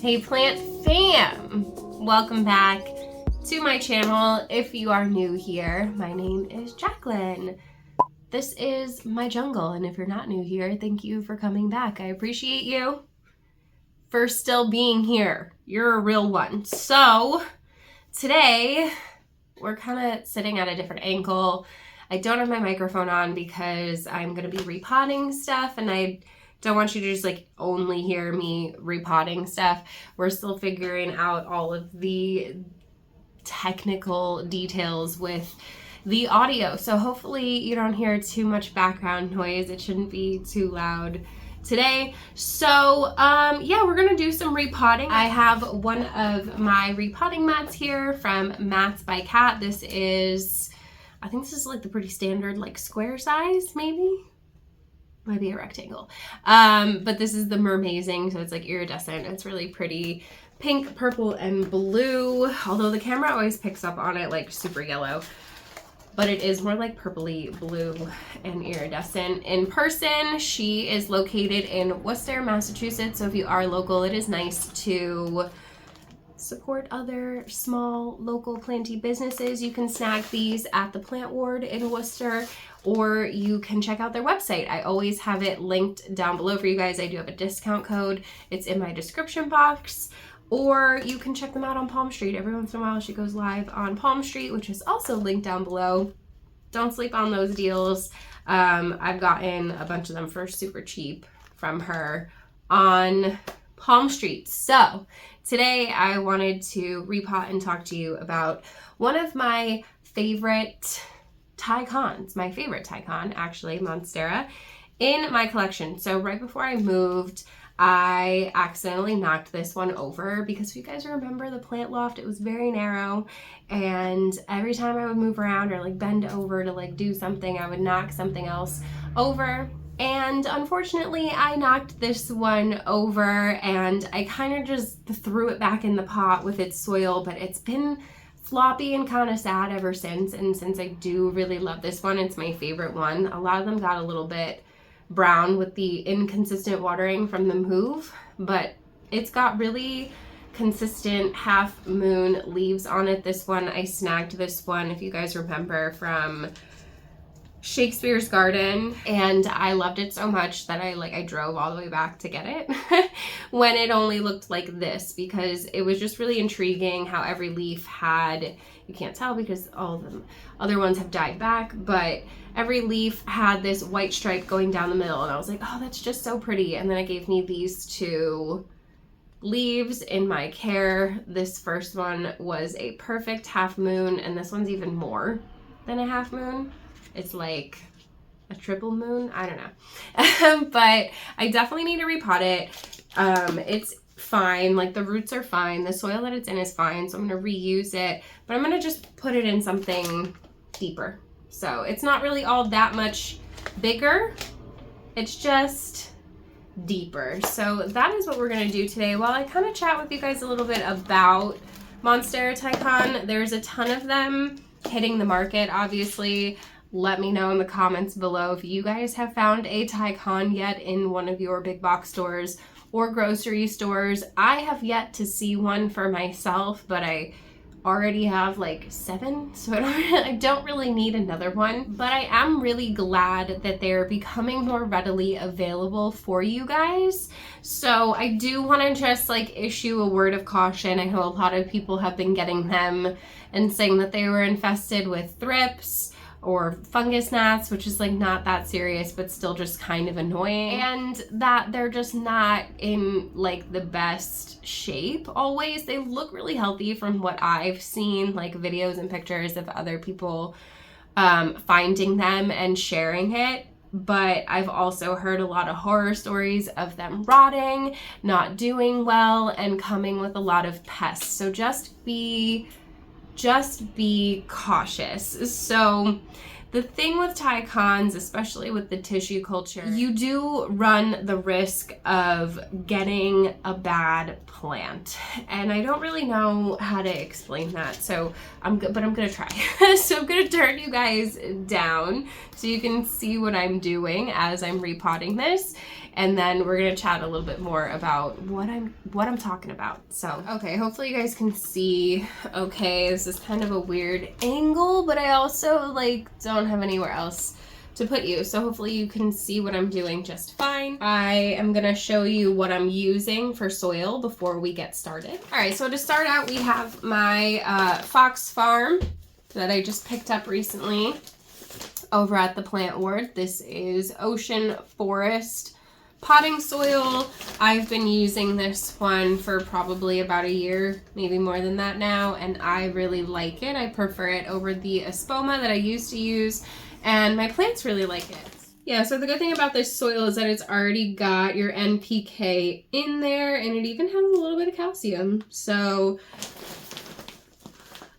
Hey plant fam! Welcome back to my channel. If you are new here, my name is Jacqueline. This is my jungle, and if you're not new here, thank you for coming back. I appreciate you for still being here. You're a real one. So today we're kind of sitting at a different angle. I don't have my microphone on because I'm going to be repotting stuff, and I don't want you to just like only hear me repotting stuff. We're still figuring out all of the technical details with the audio. So hopefully you don't hear too much background noise. It shouldn't be too loud today. So yeah, we're gonna do some repotting. I have one of my repotting mats here from Mats by Cat. This is, I think this is like the pretty standard like square size, maybe? Might be a rectangle. But this is the Mermazing, so it's like iridescent. It's really pretty pink, purple, and blue. Although the camera always picks up on it like super yellow. But it is more like purpley blue and iridescent. In person, she is located in Worcester, Massachusetts. So if you are local, it is nice to support other small local planty businesses. You can snag these at the Plant Ward in Worcester, or you can check out their website. I always have it linked down below for you guys. I do have a discount code. It's in my description box. Or you can check them out on Palm Street. Every once in a while she goes live on Palm Street, which is also linked down below. Don't sleep on those deals. I've gotten a bunch of them for super cheap from her on Palm Street. So today I wanted to repot and talk to you about one of my favorite Thai Cons, my favorite Thai Con, actually, Monstera, in my collection. So right before I moved, I accidentally knocked this one over because if you guys remember the plant loft, it was very narrow, and every time I would move around or like bend over to like do something, I would knock something else over. And unfortunately, I knocked this one over and I kind of just threw it back in the pot with its soil, but it's been floppy and kind of sad ever since. And since I do really love this one, it's my favorite one. A lot of them got a little bit brown with the inconsistent watering from the move, but it's got really consistent half moon leaves on it. This one, I snagged this one, if you guys remember, from Shakespeare's Garden, and I loved it so much that I drove all the way back to get it when it only looked like this, because it was just really intriguing how every leaf had, you can't tell because all of the other ones have died back, but every leaf had this white stripe going down the middle, and I was like, oh, that's just so pretty. And then it gave me these two leaves in my care. This first one was a perfect half moon, and this one's even more than a half moon. It's like a triple moon. I don't know. But I definitely need to repot it. It's fine. Like the roots are fine. The soil that it's in is fine. So I'm going to reuse it. But I'm going to just put it in something deeper. So it's not really all that much bigger. It's just deeper. So that is what we're going to do today. While I kind of chat with you guys a little bit about Monstera Thai Con, there's a ton of them hitting the market, obviously. Let me know in the comments below if you guys have found a Thai Con yet in one of your big box stores or grocery stores. I have yet to see one for myself, but I already have like 7, so I don't really need another one. But I am really glad that they're becoming more readily available for you guys. So I do want to just like issue a word of caution. I know a lot of people have been getting them and saying that they were infested with thrips or fungus gnats, which is like not that serious, but still just kind of annoying, and that they're just not in like the best shape always. They look really healthy from what I've seen, like videos and pictures of other people finding them and sharing it. But I've also heard a lot of horror stories of them rotting, not doing well, and coming with a lot of pests. So just be cautious. So The thing with Thai Cons, especially with the tissue culture, you do run the risk of getting a bad plant. And I don't really know how to explain that, so I'm gonna try. So I'm gonna turn you guys down so you can see what I'm doing as I'm repotting this. And then we're gonna chat a little bit more about what I'm talking about. So, okay, hopefully you guys can see. Okay, this is kind of a weird angle, but I also like don't have anywhere else to put you. So hopefully you can see what I'm doing just fine. I am gonna show you what I'm using for soil before we get started. All right, so to start out, we have my Fox Farm that I just picked up recently over at the Plant Ward. This is Ocean Forest potting soil. I've been using this one for probably about a year, maybe more than that now, and I really like it. I prefer it over the Espoma that I used to use, and my plants really like it. Yeah, so the good thing about this soil is that it's already got your NPK in there, and it even has a little bit of calcium. So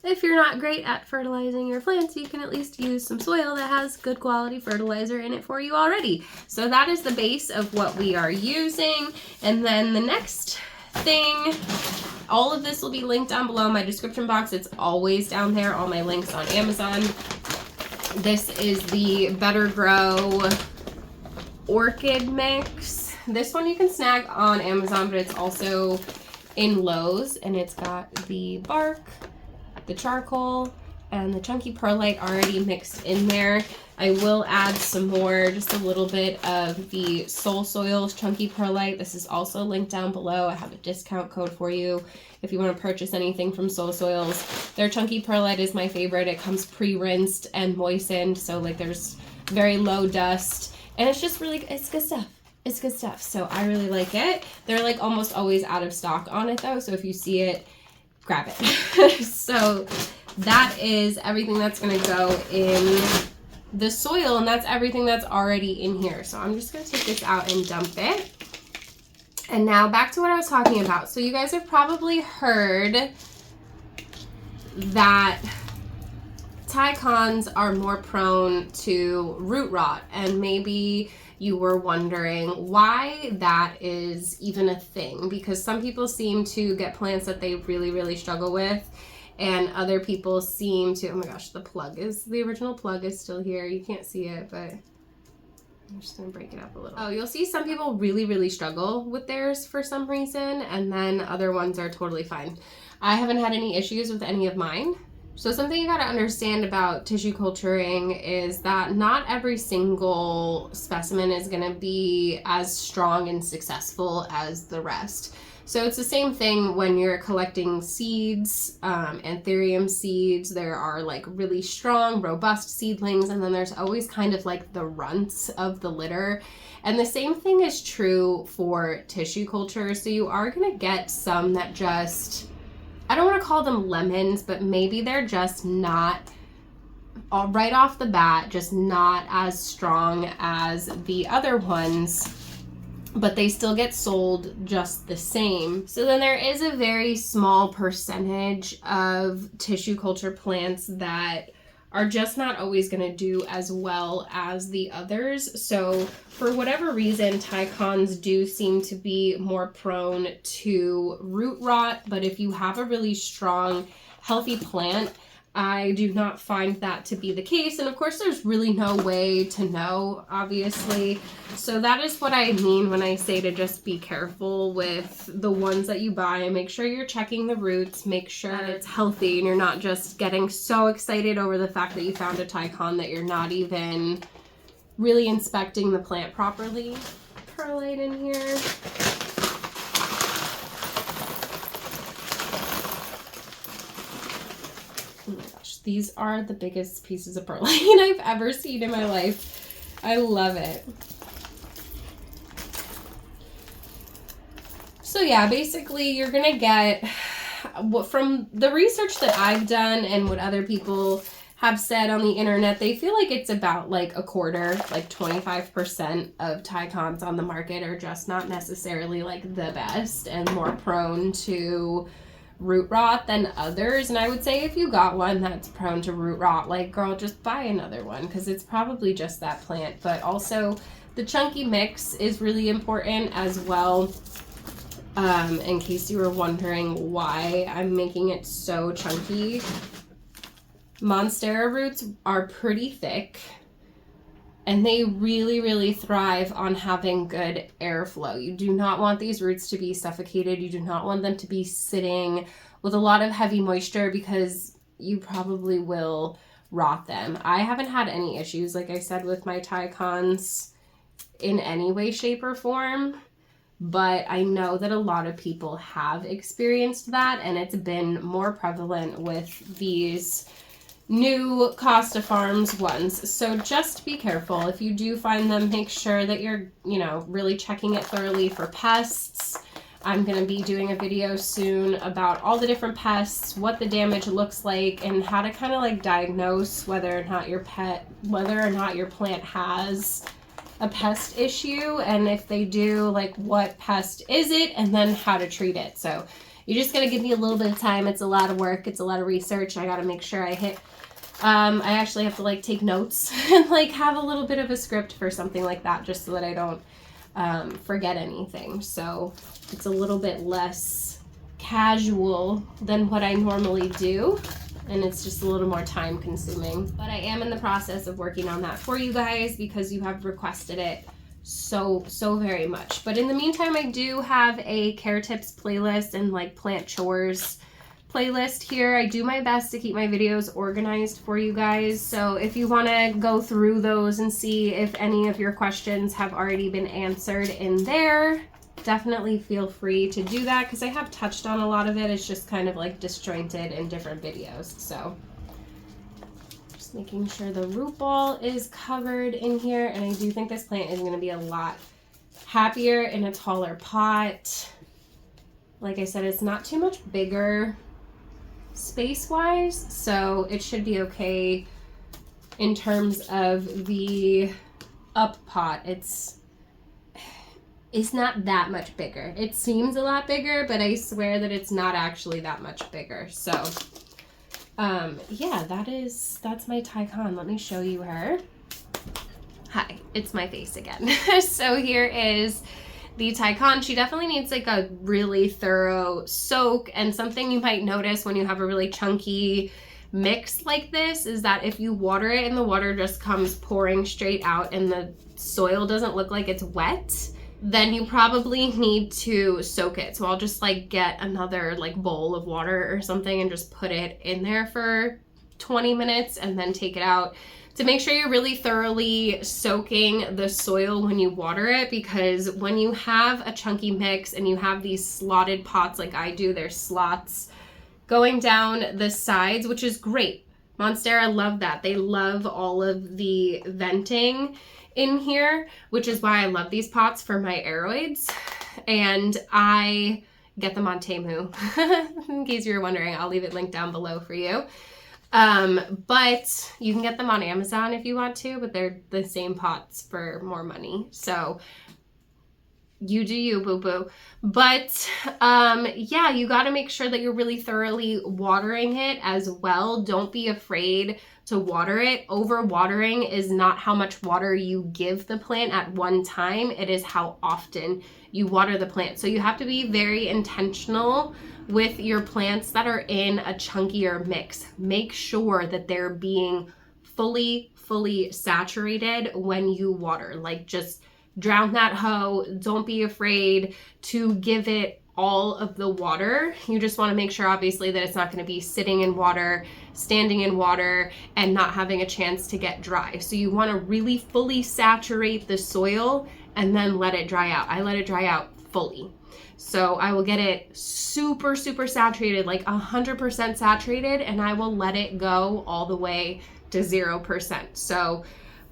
if you're not great at fertilizing your plants, you can at least use some soil that has good quality fertilizer in it for you already. So that is the base of what we are using. And then the next thing, all of this will be linked down below in my description box. It's always down there, all my links on Amazon. This is the Better Grow Orchid mix. This one you can snag on Amazon, but it's also in Lowe's, and it's got the bark, the charcoal, and the chunky perlite already mixed in there. I will add some more, just a little bit of the Soul Soils chunky perlite. This is also linked down below. I have a discount code for you if you want to purchase anything from Soul Soils. Their chunky perlite is my favorite. It comes pre-rinsed and moistened, so like there's very low dust, and it's just really, it's good stuff. It's good stuff, so I really like it. They're like almost always out of stock on it though, so if you see it, grab it. So that is everything that's going to go in the soil, and that's everything that's already in here. So I'm just going to take this out and dump it. And now back to what I was talking about. So you guys have probably heard that Thai Cons are more prone to root rot, and maybe you were wondering why that is even a thing, because some people seem to get plants that they really, really struggle with, and other people seem to, oh my gosh, the original plug is still here. You can't see it, but I'm just gonna break it up a little. Oh, you'll see some people really, really struggle with theirs for some reason, and then other ones are totally fine. I haven't had any issues with any of mine. So something you gotta understand about tissue culturing is that not every single specimen is gonna be as strong and successful as the rest. So it's the same thing when you're collecting seeds, anthurium seeds. There are like really strong, robust seedlings, and then there's always kind of like the runts of the litter. And the same thing is true for tissue culture. So you are gonna get some that just, I don't want to call them lemons, but maybe they're just not, right off the bat, just not as strong as the other ones, but they still get sold just the same. So then there is a very small percentage of tissue culture plants that are just not always going to do as well as the others. So for whatever reason, Thai Cons do seem to be more prone to root rot, but if you have a really strong, healthy plant, I do not find that to be the case. And of course, there's really no way to know, obviously. So that is what I mean when I say to just be careful with the ones that you buy, and make sure you're checking the roots, make sure it's healthy, and you're not just getting so excited over the fact that you found a Thai Con that you're not even really inspecting the plant properly. Perlite in here. Oh my gosh, these are the biggest pieces of perlite I've ever seen in my life. I love it. So yeah, basically you're gonna get, from the research that I've done and what other people have said on the internet, they feel like it's about like a quarter, like 25% of Thai Cons on the market are just not necessarily like the best and more prone to root rot than others. And I would say if you got one that's prone to root rot, like, girl, just buy another one, because it's probably just that plant. But also the chunky mix is really important as well. In case you were wondering why I'm making it so chunky, Monstera roots are pretty thick, and they really thrive on having good airflow. You do not want these roots to be suffocated. You do not want them to be sitting with a lot of heavy moisture, because you probably will rot them. I haven't had any issues, like I said, with my Thai Cons in any way, shape, or form. But I know that a lot of people have experienced that, and it's been more prevalent with these new Costa Farms ones. So just be careful. If you do find them, make sure that you're, you know, really checking it thoroughly for pests. I'm going to be doing a video soon about all the different pests, what the damage looks like, and how to kind of like diagnose whether or not your plant has a pest issue, and if they do, like, what pest is it, and then how to treat it. So you just gotta give me a little bit of time. It's a lot of work, it's a lot of research. I gotta make sure I hit I actually have to like take notes and like have a little bit of a script for something like that, just so that I don't forget anything. So it's a little bit less casual than what I normally do, and it's just a little more time consuming. But I am in the process of working on that for you guys, because you have requested it so very much. But in the meantime, I do have a care tips playlist and like plant chores playlist here. I do my best to keep my videos organized for you guys. So if you want to go through those and see if any of your questions have already been answered in there, definitely feel free to do that, because I have touched on a lot of it. It's just kind of like disjointed in different videos. So just making sure the root ball is covered in here. And I do think this plant is going to be a lot happier in a taller pot. Like I said, it's not too much bigger space wise, so it should be okay in terms of the up pot. It's not that much bigger. It seems a lot bigger, but I swear that it's not actually that much bigger. So yeah, that's my Thai Con. Let me show you her. Hi, it's my face again. So here is the Thai Con. She definitely needs like a really thorough soak, and something you might notice when you have a really chunky mix like this is that if you water it and the water just comes pouring straight out and the soil doesn't look like it's wet, then you probably need to soak it. So I'll just like get another like bowl of water or something and just put it in there for 20 minutes and then take it out, to make sure you're really thoroughly soaking the soil when you water it. Because when you have a chunky mix and you have these slotted pots like I do, there's slots going down the sides, which is great. Monstera love that. They love all of the venting in here, which is why I love these pots for my aeroids. And I get them on Temu. In case you were wondering, I'll leave it linked down below for you. But you can get them on Amazon if you want to, but they're the same pots for more money. So you do you, boo-boo. But yeah, you got to make sure that you're really thoroughly watering it as well. Don't be afraid to water it. Over watering is not how much water you give the plant at one time. It is how often you water the plant. So you have to be very intentional with your plants that are in a chunkier mix. Make sure that they're being fully saturated when you water. Like, just drown that hoe. Don't be afraid to give it all of the water. You just want to make sure, obviously, that it's not going to be sitting in water, standing in water, and not having a chance to get dry. So you want to really fully saturate the soil and then let it dry out. I let it dry out fully. So I will get it super saturated, like 100% saturated, and I will let it go all the way to 0%. So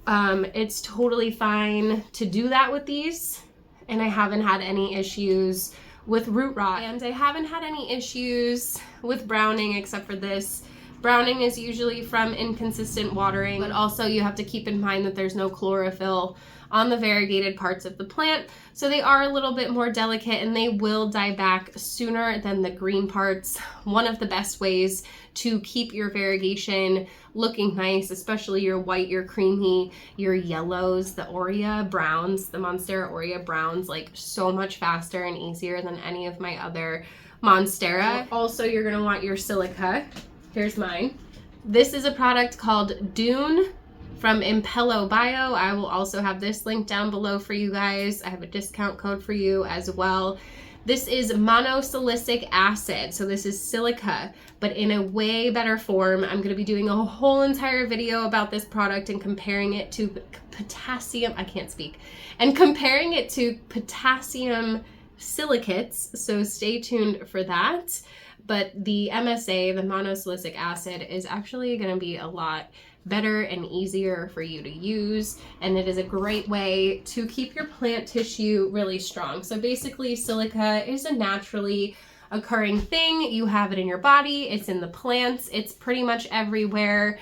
it's totally fine to do that with these, and I haven't had any issues with root rot, and I haven't had any issues with browning except for this Browning is usually from inconsistent watering, but also you have to keep in mind that there's no chlorophyll on the variegated parts of the plant, so they are a little bit more delicate and they will die back sooner than the green parts. One of the best ways to keep your variegation looking nice, especially your white, your creamy, your yellows, the Aurea browns, the Monstera Aurea browns, like so much faster and easier than any of my other Monstera. Also, you're gonna want your Silica. Here's mine. This is a product called Dune from Impello Bio. I will also have this link down below for you guys. I have a discount code for you as well. This is monosilicic acid. So this is silica, but in a way better form. I'm gonna be doing a whole entire video about this product and comparing it to potassium, I can't speak, and comparing it to potassium silicates. So stay tuned for that. But the MSA, the monosilicic acid, is actually gonna be a lot better and easier for you to use, and it is a great way to keep your plant tissue really strong. So basically, silica is a naturally occurring thing. You have it in your body, it's in the plants, it's pretty much everywhere.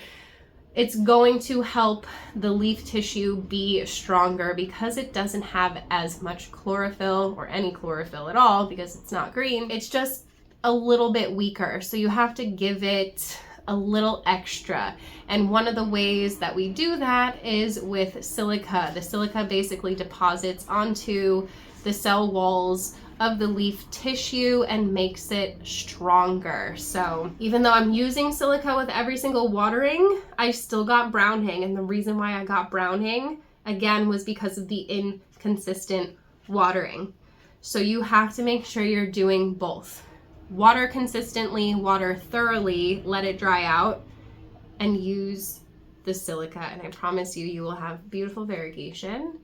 It's going to help the leaf tissue be stronger because it doesn't have as much chlorophyll, or any chlorophyll at all, because it's not green. It's just a little bit weaker, so you have to give it a little extra. And one of the ways that we do that is with silica. The silica basically deposits onto the cell walls of the leaf tissue and makes it stronger. So even though I'm using silica with every single watering, I still got browning. And the reason why I got browning, again, was because of the inconsistent watering. So you have to make sure you're doing both. Water consistently, water thoroughly, let it dry out, and use the silica. And I promise you, you will have beautiful variegation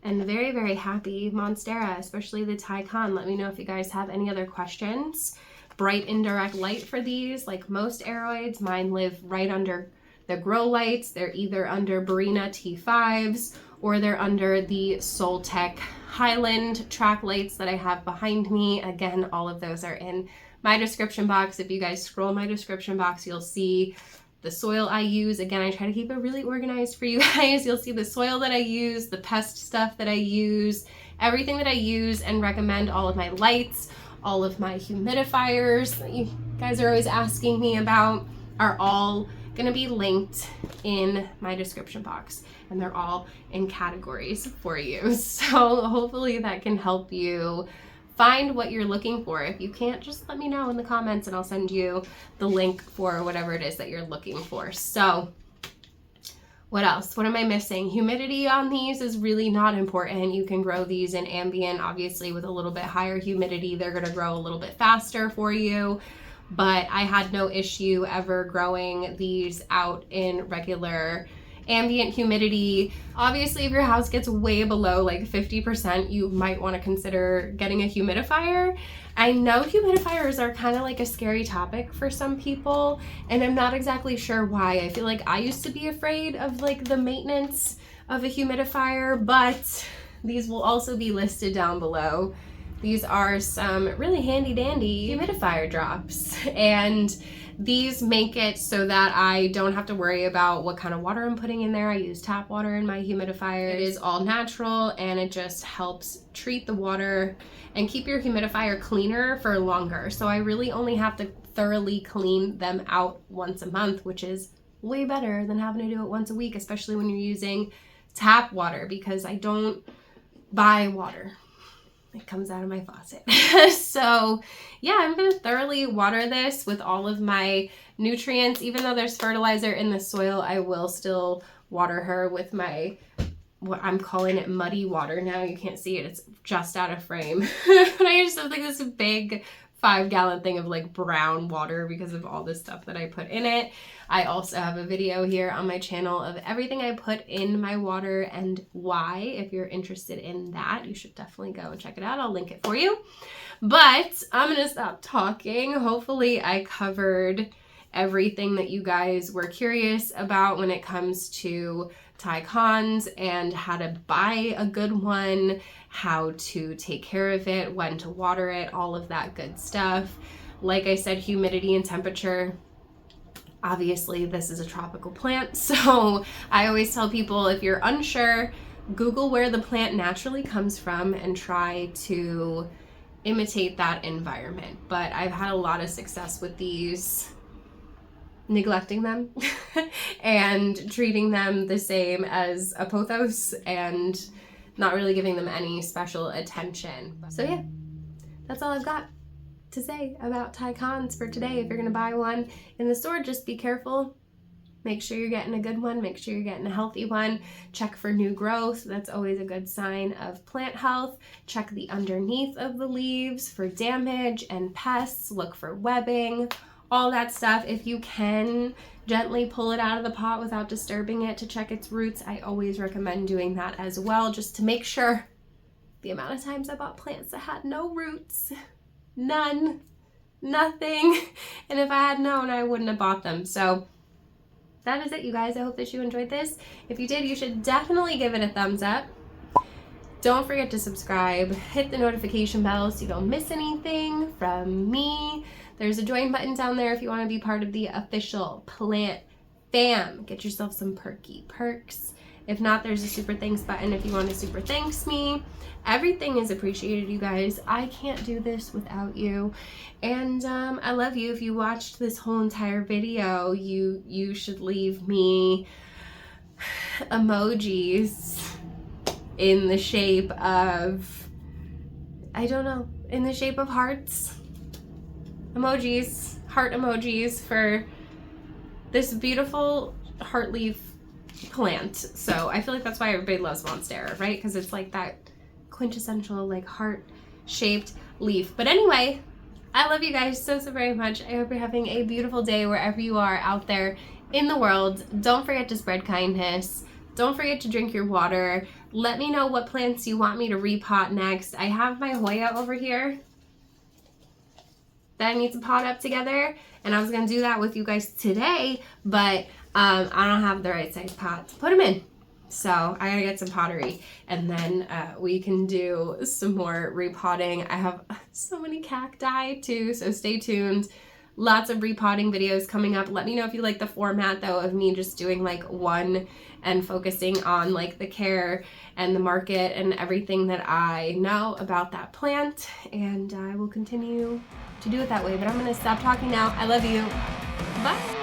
and very, very happy Monstera, especially the Thai Con. Let me know if you guys have any other questions. Bright indirect light for these, like most aeroids, mine live right under the grow lights. They're either under Barina T5s or they're under the Soltech Highland track lights that I have behind me. Again, all of those are in my description box. If you guys scroll my description box, you'll see the soil I use. Again, I try to keep it really organized for you guys. You'll see the soil that I use, the PEST stuff that I use, everything that I use, and recommend all of my lights, all of my humidifiers that you guys are always asking me about, are all gonna be linked in my description box, and they're all in categories for you. So hopefully that can help you find what you're looking for. If you can't, just let me know in the comments and I'll send you the link for whatever it is that you're looking for. So what else? What am I missing? Humidity on these is really not important. You can grow these in ambient. Obviously with a little bit higher humidity, they're gonna grow a little bit faster for you. But I had no issue ever growing these out in regular ambient humidity. Obviously, if your house gets way below like 50%, you might want to consider getting a humidifier. I know humidifiers are kind of like a scary topic for some people, and I'm not exactly sure why. I feel like I used to be afraid of like the maintenance of a humidifier, but these will also be listed down below. These are some really handy dandy humidifier drops, and these make it so that I don't have to worry about what kind of water I'm putting in there. I use tap water in my humidifier. It is all natural, and it just helps treat the water and keep your humidifier cleaner for longer. So I really only have to thoroughly clean them out once a month, which is way better than having to do it once a week, especially when you're using tap water, because I don't buy water. It comes out of my faucet. So yeah, I'm gonna thoroughly water this with all of my nutrients. Even though there's fertilizer in the soil, I will still water her with my, what I'm calling it, muddy water now. You can't see it, it's just out of frame. But I just have like this big 5-gallon thing of like brown water because of all the stuff that I put in it. I also have a video here on my channel of everything I put in my water and why. If you're interested in that, you should definitely go and check it out. I'll link it for you. But I'm gonna stop talking. Hopefully I covered everything that you guys were curious about when it comes to Thai Cons and how to buy a good one, how to take care of it, when to water it, all of that good stuff. Like I said, humidity and temperature Obviously, this is a tropical plant, so I always tell people, if you're unsure, Google where the plant naturally comes from and try to imitate that environment. But I've had a lot of success with these, neglecting them and treating them the same as a pothos and not really giving them any special attention. So yeah, that's all I've got to say about Thai Cons for today. If you're gonna buy one in the store, just be careful. Make sure you're getting a good one. Make sure you're getting a healthy one. Check for new growth. That's always a good sign of plant health. Check the underneath of the leaves for damage and pests. Look for webbing, all that stuff. If you can gently pull it out of the pot without disturbing it to check its roots, I always recommend doing that as well, just to make sure. The amount of times I bought plants that had no roots, none, nothing, and if I had known, I wouldn't have bought them. So that is it, you guys. I hope that you enjoyed this. If you did, you should definitely give it a thumbs up. Don't forget to subscribe, hit the notification bell so you don't miss anything from me. There's a join button down there if you want to be part of the official plant fam. Get yourself some perky perks. If not, there's a super thanks button if you want to super thanks me. Everything is appreciated, you guys. I can't do this without you. And I love you. If you watched this whole entire video, you should leave me emojis in the shape of, I don't know, in the shape of hearts. Emojis, heart emojis for this beautiful heart leaf plant. So I feel like that's why everybody loves Monstera, right? Because it's like that quintessential like heart shaped leaf. But anyway, I love you guys so very much. I hope you're having a beautiful day wherever you are out there in the world. Don't forget to spread kindness. Don't forget to drink your water. Let me know what plants you want me to repot next. I have my Hoya over here that needs to pot up together, and I was gonna do that with you guys today, but I don't have the right size pot to put them in. So I gotta get some pottery, and then we can do some more repotting. I have so many cacti too, so stay tuned. Lots of repotting videos coming up. Let me know if you like the format though of me just doing like one and focusing on like the care and the market and everything that I know about that plant, and I will continue to do it that way. But I'm gonna stop talking now. I love you. Bye.